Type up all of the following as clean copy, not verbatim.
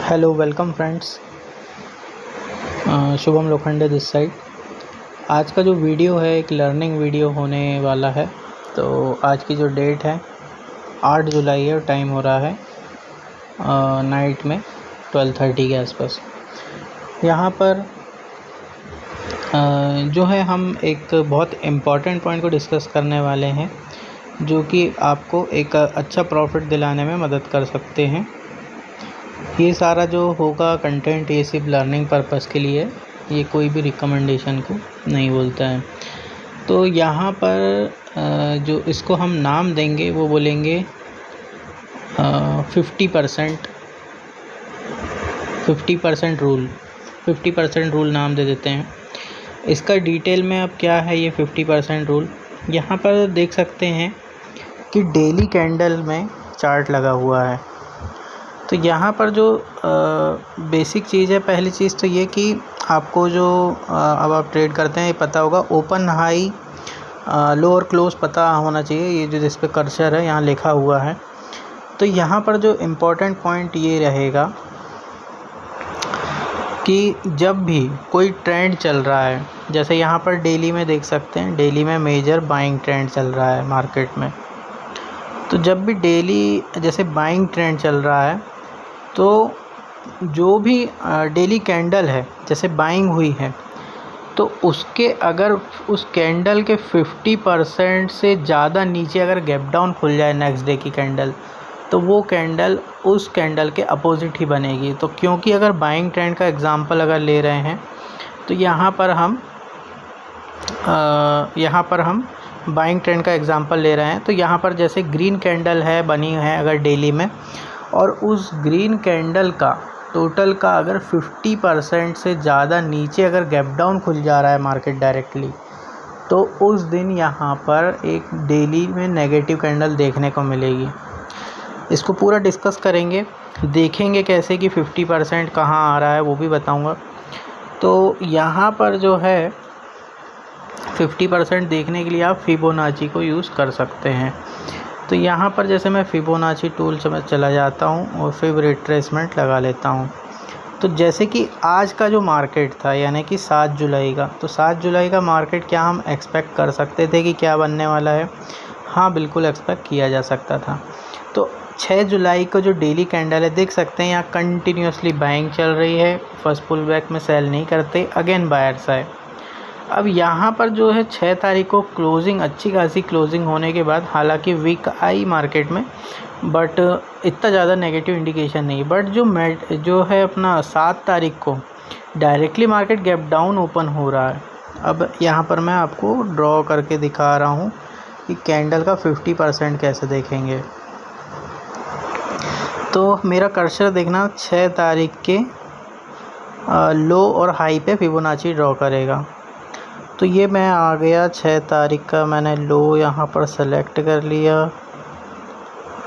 Hello welcome friends. Shubham Lokhande this side. आज का जो वीडियो है एक लर्निंग वीडियो होने वाला है। तो आज की जो डेट है 8 जुलाई है और टाइम हो रहा है नाइट में 12:30 के आसपास। यहाँ पर जो है हम एक बहुत इम्पॉर्टेंट पॉइंट को डिस्कस करने वाले हैं जो कि आपको एक अच्छा प्रॉफिट दिलाने में मदद कर सकते हैं। ये सारा जो होगा कंटेंट ये सिर्फ लर्निंग पर्पस के लिए है, ये कोई भी रिकमेंडेशन को नहीं बोलता है। तो यहाँ पर जो इसको हम नाम देंगे वो बोलेंगे 50% रूल। 50% रूल नाम दे देते हैं। इसका डिटेल में अब क्या है ये 50% रूल। यहाँ पर देख सकते हैं कि डेली कैंडल में चार्ट लगा हुआ है। तो यहाँ पर जो बेसिक चीज़ है, पहली चीज़ तो ये कि आपको जो अब आप ट्रेड करते हैं ये पता होगा, ओपन हाई लो और क्लोज पता होना चाहिए। ये जो जिस पे कर्सर है यहाँ लिखा हुआ है। तो यहाँ पर जो इम्पोर्टेंट पॉइंट ये रहेगा कि जब भी कोई ट्रेंड चल रहा है, जैसे यहाँ पर डेली में देख सकते हैं, डेली में मेजर बाइंग ट्रेंड चल रहा है मार्केट में। तो जब भी डेली जैसे बाइंग ट्रेंड चल रहा है तो जो भी डेली कैंडल है जैसे बाइंग हुई है तो उसके अगर उस कैंडल के 50% से ज़्यादा नीचे अगर गैप डाउन खुल जाए नेक्स्ट डे की कैंडल, तो वो कैंडल उस कैंडल के अपोजिट ही बनेगी। तो क्योंकि अगर बाइंग ट्रेंड का एग्जांपल अगर ले रहे हैं तो यहाँ पर हम बाइंग ट्रेंड का एग्जांपल ले रहे हैं। तो यहाँ पर जैसे ग्रीन कैंडल है बनी है अगर डेली में, और उस ग्रीन कैंडल का टोटल का अगर 50% से ज़्यादा नीचे अगर गैप डाउन खुल जा रहा है मार्केट डायरेक्टली, तो उस दिन यहाँ पर एक डेली में नेगेटिव कैंडल देखने को मिलेगी। इसको पूरा डिस्कस करेंगे, देखेंगे कैसे कि 50% कहाँ आ रहा है वो भी बताऊँगा। तो यहाँ पर जो है 50% देखने के लिए आप फिबोनाची को यूज़ कर सकते हैं। तो यहाँ पर जैसे मैं फिबोनाची टूल से मैं चला जाता हूँ और फिर रिट्रेसमेंट लगा लेता हूँ। तो जैसे कि आज का जो मार्केट था यानी कि 7 जुलाई का, तो 7 जुलाई का मार्केट क्या हम एक्सपेक्ट कर सकते थे कि क्या बनने वाला है? हाँ, बिल्कुल एक्सपेक्ट किया जा सकता था। तो 6 जुलाई को जो डेली कैंडल है देख सकते हैं, यहाँ कंटिन्यूसली बाइंग चल रही है। फर्स्ट पुल बैक में सेल नहीं करते, अगेन बायर्स आए। अब यहाँ पर जो है 6 तारीख को क्लोजिंग, अच्छी खासी क्लोजिंग होने के बाद, हालांकि वीक आई मार्केट में बट इतना ज़्यादा नेगेटिव इंडिकेशन नहीं। बट जो है अपना 7 तारीख को directly market gap down open हो रहा है। अब यहाँ पर मैं आपको ड्रॉ करके दिखा रहा हूँ कि कैंडल का 50% कैसे देखेंगे। तो मेरा कर्सर देखना 6 तारीख के लो और हाई पे फिबोनाची ड्रॉ करेगा। तो ये मैं आ गया 6 तारीख का, मैंने लो यहाँ पर सेलेक्ट कर लिया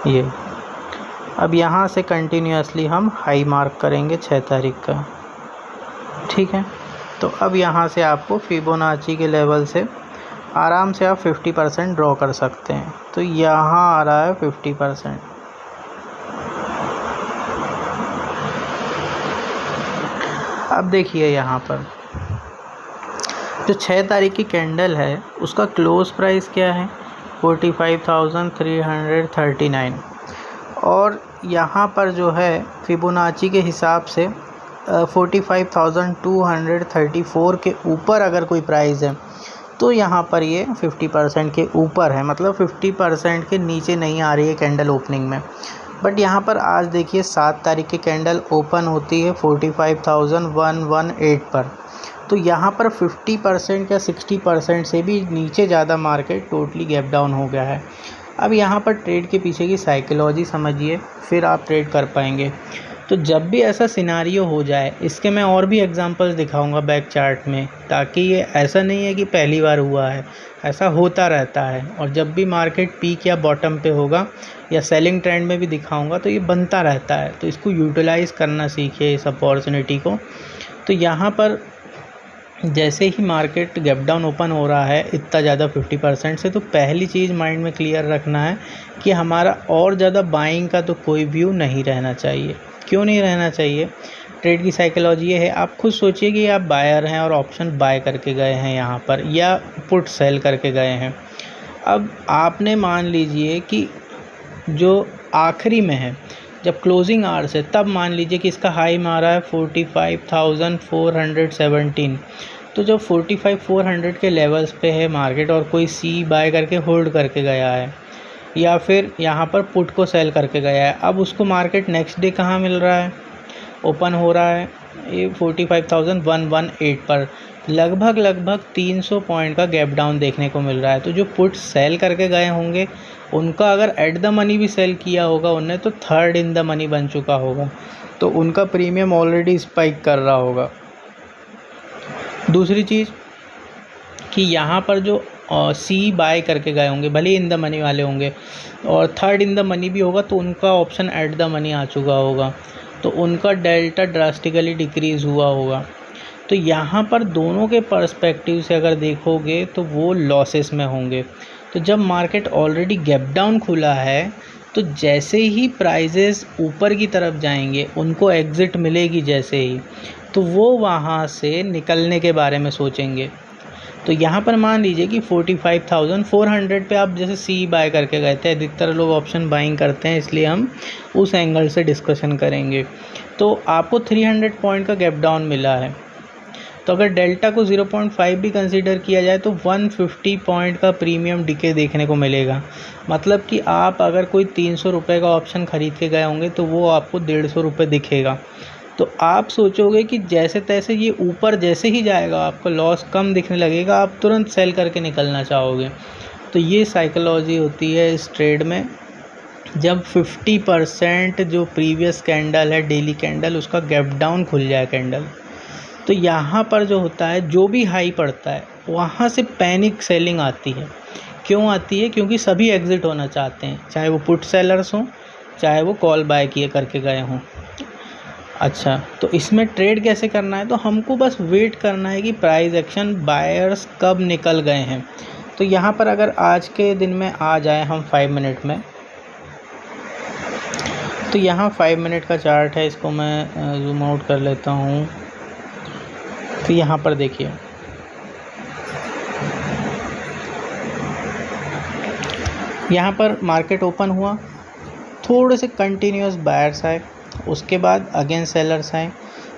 ये। अब यहाँ से कंटिन्यूसली हम हाई मार्क करेंगे 6 तारीख का, ठीक है। तो अब यहाँ से आपको फिबोनाची के लेवल से आराम से आप 50% ड्रॉ कर सकते हैं। तो यहाँ आ रहा है 50%। अब देखिए यहाँ पर जो 6 तारीख की कैंडल है उसका क्लोज प्राइस क्या है? 45,339। और यहाँ पर जो है फिबोनाची के हिसाब से 45,234 के ऊपर अगर कोई प्राइस है तो यहाँ पर ये 50% के ऊपर है, मतलब 50% के नीचे नहीं आ रही है कैंडल ओपनिंग में। बट यहाँ पर आज देखिए 7 तारीख की कैंडल ओपन होती है 45,118 पर। तो यहाँ पर 50% या 60% से भी नीचे ज़्यादा मार्केट टोटली गैप डाउन हो गया है। अब यहाँ पर ट्रेड के पीछे की साइकोलॉजी समझिए, फिर आप ट्रेड कर पाएंगे। तो जब भी ऐसा सिनारियो हो जाए, इसके मैं और भी एग्जांपल्स दिखाऊंगा बैक चार्ट में, ताकि ये ऐसा नहीं है कि पहली बार हुआ है, ऐसा होता रहता है। और जब भी मार्केट पीक या बॉटम पे होगा या सेलिंग ट्रेंड में भी दिखाऊंगा तो ये बनता रहता है। तो इसको यूटिलाइज़ करना सीखिए इस अपॉर्चुनिटी को। तो यहाँ पर जैसे ही मार्केट गैप डाउन ओपन हो रहा है इतना ज़्यादा 50% से, तो पहली चीज़ माइंड में क्लियर रखना है कि हमारा और ज़्यादा बाइंग का तो कोई व्यू नहीं रहना चाहिए। क्यों नहीं रहना चाहिए? ट्रेड की साइकोलॉजी ये है, आप खुद सोचिए कि आप बायर हैं और ऑप्शन बाय करके गए हैं यहाँ पर, या पुट सेल करके गए हैं। अब आपने मान लीजिए कि जो आखिरी में है, जब क्लोजिंग आवर्स है, तब मान लीजिए कि इसका हाई मारा है 45,417। तो जब 45,400 के लेवल्स पे है मार्केट और कोई सी बाय करके होल्ड करके गया है या फिर यहाँ पर पुट को सेल करके गया है, अब उसको मार्केट नेक्स्ट डे कहाँ मिल रहा है? ओपन हो रहा है ये 45,118 पर, लगभग 300 पॉइंट का गैप डाउन देखने को मिल रहा है। तो जो पुट सेल करके गए होंगे उनका अगर एट द मनी भी सेल किया होगा उनने, तो थर्ड इन द मनी बन चुका होगा, तो उनका प्रीमियम ऑलरेडी स्पाइक कर रहा होगा। दूसरी चीज़ कि यहाँ पर जो सी बाय करके गए होंगे, भले इन द मनी वाले होंगे और थर्ड इन द मनी भी होगा, तो उनका ऑप्शन एट द मनी आ चुका होगा, तो उनका डेल्टा ड्रास्टिकली डिक्रीज़ हुआ होगा। तो यहाँ पर दोनों के पर्सपेक्टिव से अगर देखोगे तो वो लॉसेस में होंगे। तो जब मार्केट ऑलरेडी गैप डाउन खुला है, तो जैसे ही प्राइजेस ऊपर की तरफ जाएंगे, उनको एग्ज़िट मिलेगी जैसे ही, तो वो वहाँ से निकलने के बारे में सोचेंगे। तो यहाँ पर मान लीजिए कि 45,400 पे आप जैसे सी बाय करके गए थे, अधिकतर लोग ऑप्शन बाइंग करते हैं, इसलिए हम उस एंगल से डिस्कशन करेंगे। तो आपको 300 पॉइंट का गैप डाउन मिला है, तो अगर डेल्टा को 0.5 भी कंसीडर किया जाए तो 150 पॉइंट का प्रीमियम डिके देखने को मिलेगा। मतलब कि आप अगर कोई 300 रुपये का ऑप्शन ख़रीद के गए होंगे तो वो आपको 150 रुपये दिखेगा। तो आप सोचोगे कि जैसे तैसे ये ऊपर जैसे ही जाएगा आपको लॉस कम दिखने लगेगा, आप तुरंत सेल करके निकलना चाहोगे। तो ये साइकोलॉजी होती है इस ट्रेड में। जब 50% जो प्रीवियस कैंडल है, डेली कैंडल, उसका गैप डाउन खुल जाए कैंडल, तो यहाँ पर जो होता है, जो भी हाई पड़ता है वहाँ से पैनिक सेलिंग आती है। क्यों आती है? क्योंकि सभी एग्ज़िट होना चाहते हैं, चाहे वो पुट सेलर्स हों, चाहे वो कॉल बाय किए करके गए हों। अच्छा, तो इसमें ट्रेड कैसे करना है? तो हमको बस वेट करना है कि प्राइस एक्शन बायर्स कब निकल गए हैं। तो यहाँ पर अगर आज के दिन में आ जाए हम 5 मिनट में, तो यहाँ 5 मिनट का चार्ट है, इसको मैं जूम आउट कर लेता हूँ। तो यहाँ पर देखिए, यहाँ पर मार्केट ओपन हुआ, थोड़े से कंटिन्यूस बायर्स आए, उसके बाद अगेन सेलर्स आए।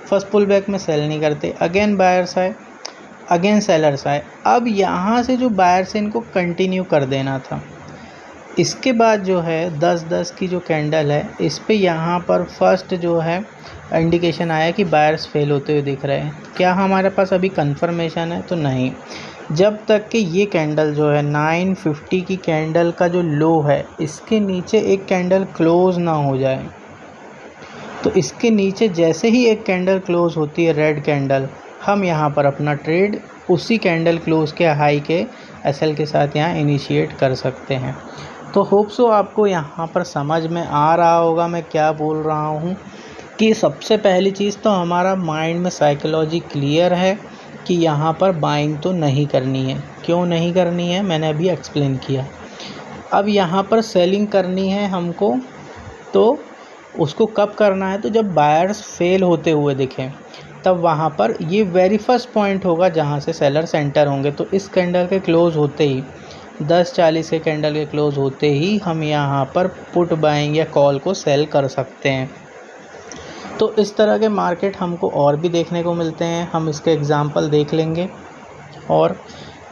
फर्स्ट पुल बैक में सेल नहीं करते, अगेन बायर्स आए, अगेन सेलर्स आए। अब यहाँ से जो बायर्स है इनको कंटिन्यू कर देना था। इसके बाद जो है 10-10 की जो कैंडल है, इस पे यहाँ पर फर्स्ट जो है इंडिकेशन आया कि बायर्स फेल होते हुए दिख रहे हैं। क्या हमारे पास अभी कंफर्मेशन है? तो नहीं। जब तक कि ये कैंडल जो है 950 की कैंडल का जो लो है, इसके नीचे एक कैंडल क्लोज़ ना हो जाए, तो इसके नीचे जैसे ही एक कैंडल क्लोज़ होती है, रेड कैंडल, हम यहाँ पर अपना ट्रेड उसी कैंडल क्लोज़ के हाई के एसएल के साथ यहाँ इनिशिएट कर सकते हैं। तो होप सो आपको यहाँ पर समझ में आ रहा होगा मैं क्या बोल रहा हूँ, कि सबसे पहली चीज़ तो हमारा माइंड में साइकोलॉजी क्लियर है कि यहाँ पर बाइंग तो नहीं करनी है। क्यों नहीं करनी है, मैंने अभी एक्सप्लेन किया। अब यहाँ पर सेलिंग करनी है हमको, तो उसको कब करना है? तो जब बायर्स फेल होते हुए दिखें, तब वहाँ पर ये वेरी फर्स्ट पॉइंट होगा जहाँ से सेलर्स एंटर होंगे। तो इस कैंडल के क्लोज़ होते ही, 10:40 के कैंडल के क्लोज़ होते ही हम यहाँ पर पुट बाइंग या कॉल को सेल कर सकते हैं। तो इस तरह के मार्केट हमको और भी देखने को मिलते हैं, हम इसके एग्जांपल देख लेंगे। और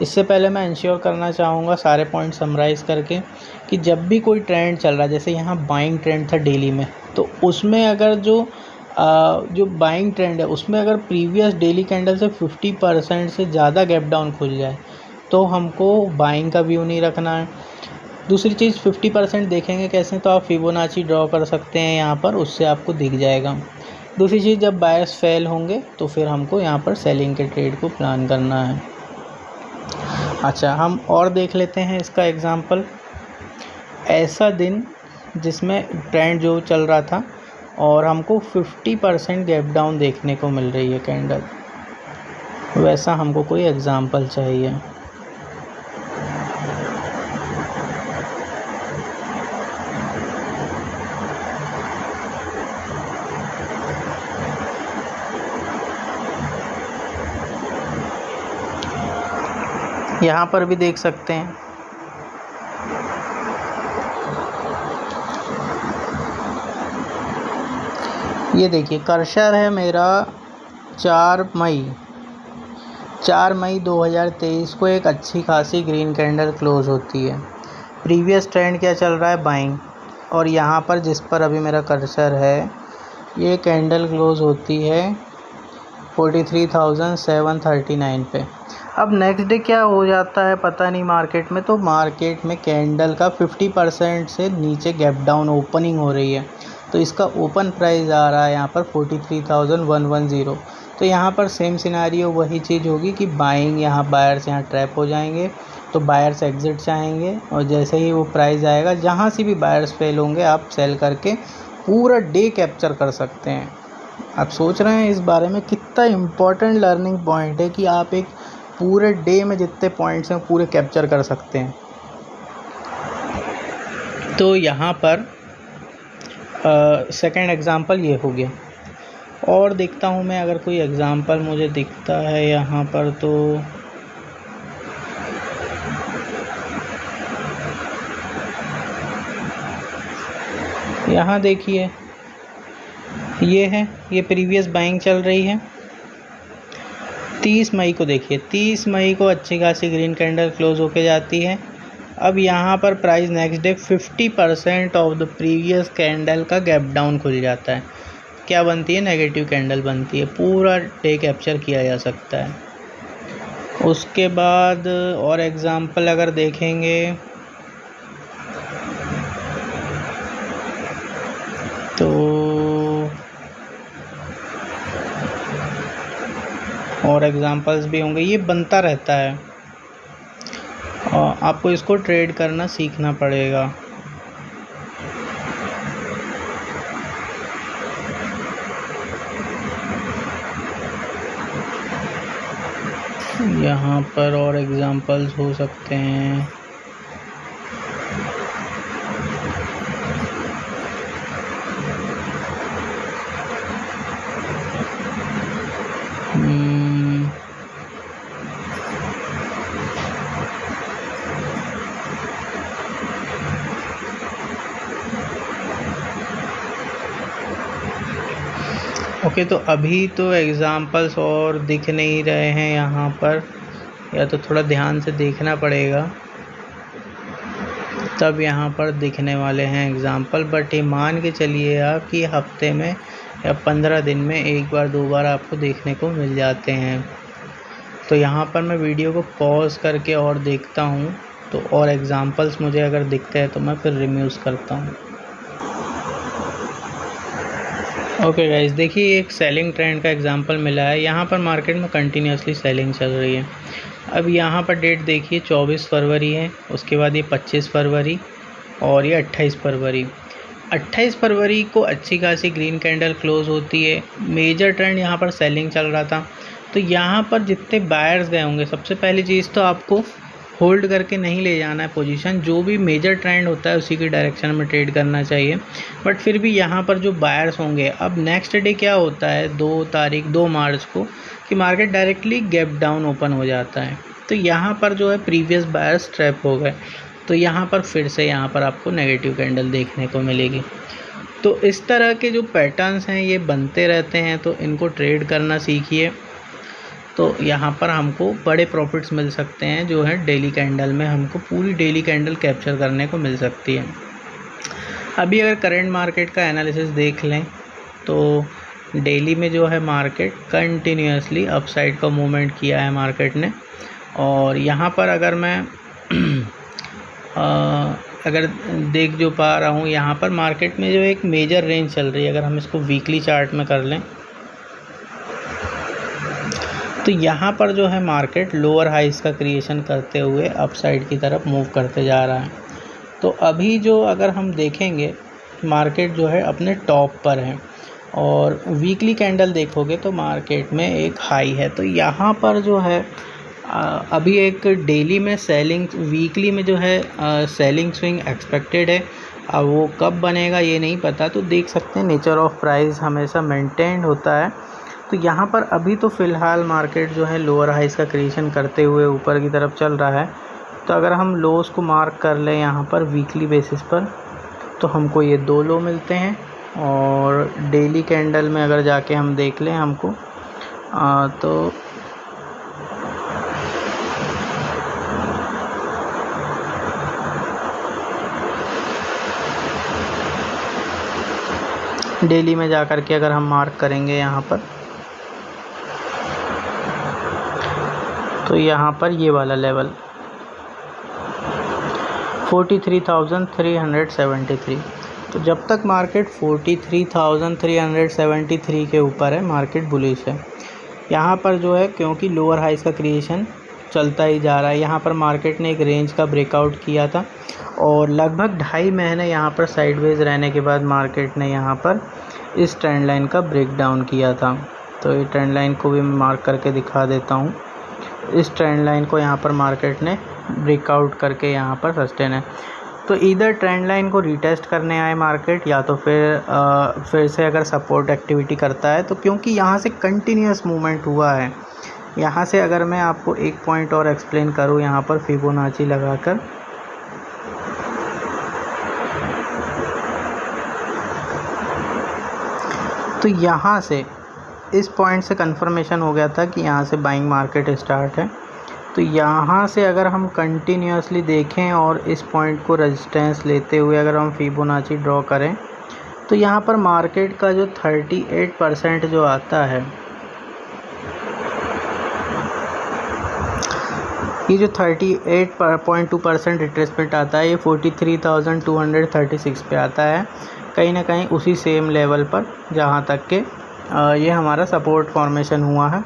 इससे पहले मैं इंश्योर करना चाहूँगा सारे पॉइंट समराइज़ करके, कि जब भी कोई ट्रेंड चल रहा है, जैसे यहाँ बाइंग ट्रेंड था डेली में, तो उसमें अगर जो बाइंग ट्रेंड है उसमें अगर प्रीवियस डेली कैंडल से 50% से ज़्यादा गैप डाउन खुल जाए, तो हमको बाइंग का व्यू नहीं रखना है। दूसरी चीज़, 50% देखेंगे कैसे? तो आप फिबोनाची ड्रॉ कर सकते हैं यहाँ पर, उससे आपको दिख जाएगा। दूसरी चीज़, जब बायर्स फेल होंगे तो फिर हमको यहाँ पर सेलिंग के ट्रेड को प्लान करना है। अच्छा, हम और देख लेते हैं इसका एग्जांपल। ऐसा दिन जिसमें ट्रेंड जो चल रहा था और हमको 50% गैप डाउन देखने को मिल रही है कैंडल, वैसा हमको कोई एग्जांपल चाहिए। यहाँ पर भी देख सकते हैं। ये देखिए कर्सर है मेरा 4 मई 2023 को एक अच्छी खासी ग्रीन कैंडल क्लोज होती है। प्रीवियस ट्रेंड क्या चल रहा है, बाइंग, और यहाँ पर जिस पर अभी मेरा कर्सर है ये कैंडल क्लोज होती है 43,739 पे। अब नेक्स्ट डे क्या हो जाता है पता नहीं मार्केट में, तो मार्केट में कैंडल का 50% से नीचे गैप डाउन ओपनिंग हो रही है। तो इसका ओपन प्राइस आ रहा है यहाँ पर 43,110। तो यहाँ पर सेम सिनारियो वही चीज़ होगी कि बाइंग, यहाँ बायर्स यहाँ ट्रैप हो जाएंगे तो बायर्स एग्जिट चाहेंगे, और जैसे ही वो प्राइस आएगा जहाँ से भी बायर्स फेल होंगे आप सेल करके पूरा डे कैप्चर कर सकते हैं। आप सोच रहे हैं इस बारे में, कितना इम्पोर्टेंट लर्निंग पॉइंट है कि आप एक पूरे डे में जितने पॉइंट्स हैं पूरे कैप्चर कर सकते हैं। तो यहाँ पर सेकंड एग्ज़ाम्पल ये हो गया। और देखता हूँ मैं अगर कोई एग्ज़ाम्पल मुझे दिखता है यहाँ पर, तो यहाँ देखिए ये है, ये प्रीवियस बाइंग चल रही है 30 मई को। देखिए 30 मई को अच्छी खासी ग्रीन कैंडल क्लोज होके जाती है। अब यहाँ पर price next day 50% of the previous candle का गैप डाउन खुल जाता है। क्या बनती है, नेगेटिव कैंडल बनती है, पूरा डे कैप्चर किया जा सकता है। उसके बाद और एग्ज़ाम्पल अगर देखेंगे तो और एग्ज़ाम्पल्स भी होंगे, ये बनता रहता है और आपको इसको ट्रेड करना सीखना पड़ेगा। यहाँ पर और एग्ज़ाम्पल्स हो सकते हैं। ओके, तो अभी तो एग्ज़ाम्पल्स और दिख नहीं रहे हैं यहाँ पर, या तो थोड़ा ध्यान से देखना पड़ेगा तब यहाँ पर दिखने वाले हैं एग्ज़ाम्पल। बट ये मान के चलिए आप कि हफ्ते में या 15 दिन में एक बार दो बार आपको देखने को मिल जाते हैं। तो यहाँ पर मैं वीडियो को पॉज करके और देखता हूँ, तो और एग्ज़ाम्पल्स मुझे अगर दिखते हैं तो मैं फिर रिम्यूज़ करता हूँ। ओके गाइस, देखिए एक सेलिंग ट्रेंड का एग्जांपल मिला है। यहाँ पर मार्केट में कंटिन्यूसली सेलिंग चल रही है। अब यहाँ पर डेट देखिए 24 फरवरी है, उसके बाद ये 25 फरवरी और ये 28 फरवरी। 28 फरवरी को अच्छी खासी ग्रीन कैंडल क्लोज होती है। मेजर ट्रेंड यहाँ पर सेलिंग चल रहा था। तो यहाँ पर जितने बायर्स गए होंगे, सबसे पहली चीज़ तो आपको होल्ड करके नहीं ले जाना है पोजीशन। जो भी मेजर ट्रेंड होता है उसी की डायरेक्शन में ट्रेड करना चाहिए। बट फिर भी यहाँ पर जो बायर्स होंगे, अब नेक्स्ट डे क्या होता है 2 मार्च को कि market directly gap down open हो जाता है। तो यहाँ पर जो है प्रीवियस बायर्स ट्रैप हो गए, तो यहाँ पर फिर से यहाँ पर आपको नेगेटिव कैंडल देखने को मिलेगी। तो इस तरह के जो पैटर्न्स हैं ये बनते रहते हैं, तो इनको ट्रेड करना सीखिए। तो यहाँ पर हमको बड़े प्रॉफिट्स मिल सकते हैं, जो है डेली कैंडल में हमको पूरी डेली कैंडल कैप्चर करने को मिल सकती है। अभी अगर करंट मार्केट का एनालिसिस देख लें तो डेली में जो है मार्केट कंटिन्यूसली अपसाइड का मूवमेंट किया है मार्केट ने। और यहाँ पर अगर मैं अगर देख जो पा रहा हूँ, यहाँ पर मार्केट में जो एक मेजर रेंज चल रही है, अगर हम इसको वीकली चार्ट में कर लें तो यहाँ पर जो है मार्केट लोअर हाइस का क्रिएशन करते हुए अपसाइड की तरफ मूव करते जा रहा है। तो अभी जो अगर हम देखेंगे मार्केट जो है अपने टॉप पर है, और वीकली कैंडल देखोगे तो मार्केट में एक हाई है। तो यहाँ पर जो है अभी एक डेली में सेलिंग, वीकली में जो है सेलिंग स्विंग एक्सपेक्टेड है। अब वो कब बनेगा ये नहीं पता। तो देख सकते हैं नेचर ऑफ प्राइस हमेशा मेंटेन्ड होता है। तो यहाँ पर अभी तो फ़िलहाल मार्केट जो है लोअर हाइस का क्रिएशन करते हुए ऊपर की तरफ चल रहा है। तो अगर हम लोस को मार्क कर लें यहाँ पर वीकली बेसिस पर, तो हमको ये 2 लो मिलते हैं। और डेली कैंडल में अगर जाके हम देख लें हमको तो डेली में जा कर के अगर हम मार्क करेंगे यहाँ पर, तो यहाँ पर ये वाला लेवल 43,373। तो जब तक मार्केट 43,373 के ऊपर है मार्केट बुलिश है। यहाँ पर जो है क्योंकि लोअर हाइस का क्रिएशन चलता ही जा रहा है, यहाँ पर मार्केट ने एक रेंज का ब्रेकआउट किया था और लगभग 2.5 महीने यहाँ पर साइडवेज रहने के बाद मार्केट ने यहाँ पर इस ट्रेंड लाइन का ब्रेक डाउन किया था। तो ये ट्रेंड लाइन को भी मैं मार्क करके दिखा देता हूँ। इस ट्रेंड लाइन को यहाँ पर मार्केट ने ब्रेकआउट करके यहाँ पर सस्टेन है। तो इधर ट्रेंड लाइन को रीटेस्ट करने आए मार्केट, या तो फिर से अगर सपोर्ट एक्टिविटी करता है, तो क्योंकि यहाँ से कंटिन्यूस मूवमेंट हुआ है। यहाँ से अगर मैं आपको एक पॉइंट और एक्सप्लेन करूँ यहाँ पर फिबोनाची लगाकर, तो यहाँ से इस पॉइंट से कंफर्मेशन हो गया था कि यहाँ से बाइंग मार्केट स्टार्ट है। तो यहाँ से अगर हम कंटिन्यूसली देखें और इस पॉइंट को रेजिस्टेंस लेते हुए अगर हम फिबोनाची ड्रॉ करें, तो यहाँ पर मार्केट का जो 38% जो आता है, ये जो 38.2% रिट्रेसमेंट आता है, ये 43,236 पे आता है, कहीं ना कहीं उसी सेम लेवल पर जहाँ तक के ये हमारा सपोर्ट फॉर्मेशन हुआ है।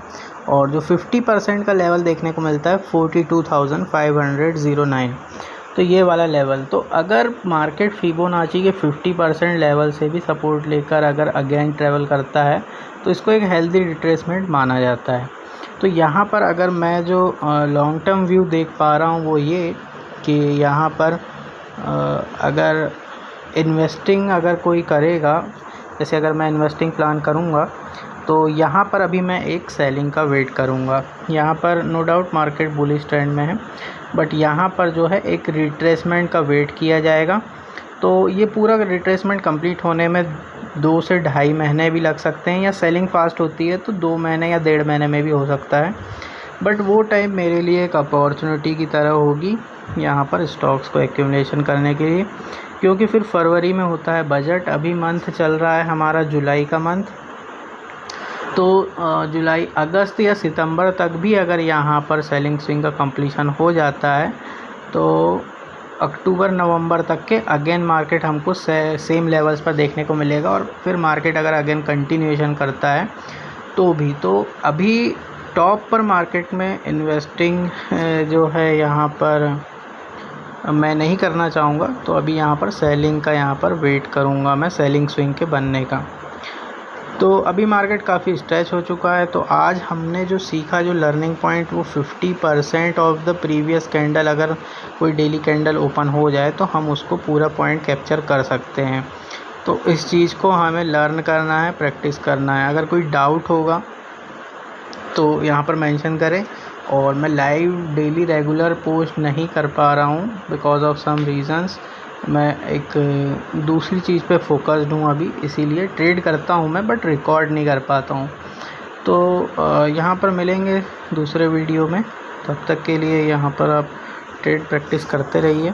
और जो 50% का लेवल देखने को मिलता है 42,509, तो ये वाला लेवल। तो अगर मार्केट फिबोनाची के 50% लेवल से भी सपोर्ट लेकर अगर अगेन ट्रेवल करता है, तो इसको एक हेल्दी रिट्रेसमेंट माना जाता है। तो यहाँ पर अगर मैं जो लॉन्ग टर्म व्यू देख पा रहा हूँ वो ये कि यहाँ पर अगर इन्वेस्टिंग अगर कोई करेगा, जैसे अगर मैं इन्वेस्टिंग प्लान करूँगा, तो यहाँ पर अभी मैं एक सेलिंग का वेट करूँगा। यहाँ पर no doubt market bullish trend में है, बट यहाँ पर जो है एक रिट्रेसमेंट का वेट किया जाएगा। तो ये पूरा रिट्रेसमेंट कंप्लीट होने में 2 से 2.5 महीने भी लग सकते हैं, या सेलिंग फास्ट होती है तो 2 महीने या 1.5 महीने में भी हो सकता है। बट वो टाइम मेरे लिए एक अपॉर्चुनिटी की तरह होगी यहाँ पर स्टॉक्स को एक्यूमुलेशन करने के लिए, क्योंकि फिर फरवरी में होता है बजट। अभी मंथ चल रहा है हमारा जुलाई का मंथ, तो जुलाई अगस्त या सितंबर तक भी अगर यहाँ पर सेलिंग स्विंग का कंप्लीशन हो जाता है, तो अक्टूबर नवंबर तक के अगेन मार्केट हमको सेम लेवल्स पर देखने को मिलेगा। और फिर मार्केट अगर अगेन कंटिन्यूएशन करता है तो भी, तो अभी टॉप पर मार्केट में इन्वेस्टिंग जो है यहाँ पर मैं नहीं करना चाहूँगा। तो अभी यहाँ पर सेलिंग का यहाँ पर वेट करूँगा मैं, सेलिंग स्विंग के बनने का। तो अभी मार्केट काफ़ी स्ट्रेच हो चुका है। तो आज हमने जो सीखा, जो लर्निंग पॉइंट, वो 50% ऑफ द प्रीवियस कैंडल अगर कोई डेली कैंडल ओपन हो जाए तो हम उसको पूरा पॉइंट कैप्चर कर सकते हैं। तो इस चीज़ को हमें लर्न करना है, प्रैक्टिस करना है। अगर कोई डाउट होगा तो यहाँ पर मेंशन करें। और मैं लाइव डेली रेगुलर पोस्ट नहीं कर पा रहा हूँ बिकॉज ऑफ सम रीज़न्स। मैं एक दूसरी चीज़ पे फोकस्ड हूँ अभी, इसीलिए ट्रेड करता हूँ मैं, बट रिकॉर्ड नहीं कर पाता हूँ। तो यहाँ पर मिलेंगे दूसरे वीडियो में, तब तक के लिए यहाँ पर आप ट्रेड प्रैक्टिस करते रहिए।